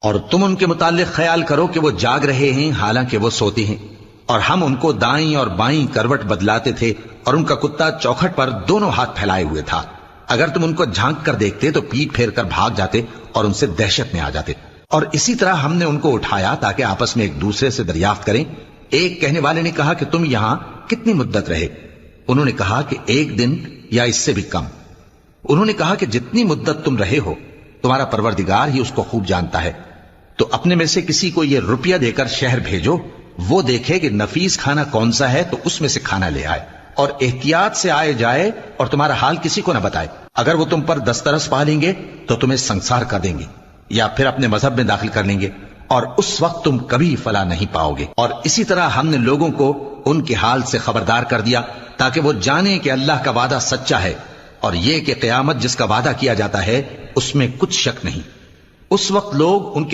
اور تم ان کے متعلق خیال کرو کہ وہ جاگ رہے ہیں حالانکہ وہ سوتے ہیں، اور ہم ان کو دائیں اور بائیں کروٹ بدلاتے تھے، اور ان کا کتا چوکھٹ پر دونوں ہاتھ پھیلائے ہوئے تھا۔ اگر تم ان کو جھانک کر دیکھتے تو پیٹ پھیر کر بھاگ جاتے اور ان سے دہشت میں آ جاتے۔ اور اسی طرح ہم نے ان کو اٹھایا تاکہ آپس میں ایک دوسرے سے دریافت کریں۔ ایک کہنے والے نے کہا کہ تم یہاں کتنی مدت رہے؟ انہوں نے کہا کہ 1 دن یا اس سے بھی کم۔ انہوں نے کہا کہ جتنی مدت تم رہے ہو تمہارا پروردگار ہی اس کو خوب جانتا ہے، تو اپنے میں سے کسی کو یہ روپیہ دے کر شہر بھیجو، وہ دیکھے کہ نفیس کھانا کون سا ہے تو اس میں سے کھانا لے آئے، اور احتیاط سے آئے جائے اور تمہارا حال کسی کو نہ بتائے۔ اگر وہ تم پر دسترس پا لیں گے تو تمہیں سنسار کر دیں گے یا پھر اپنے مذہب میں داخل کر لیں گے، اور اس وقت تم کبھی فلاح نہیں پاؤ گے۔ اور اسی طرح ہم نے لوگوں کو ان کے حال سے خبردار کر دیا تاکہ وہ جانیں کہ اللہ کا وعدہ سچا ہے، اور یہ کہ قیامت جس کا وعدہ کیا جاتا ہے اس میں کچھ شک نہیں۔ اس وقت لوگ ان کے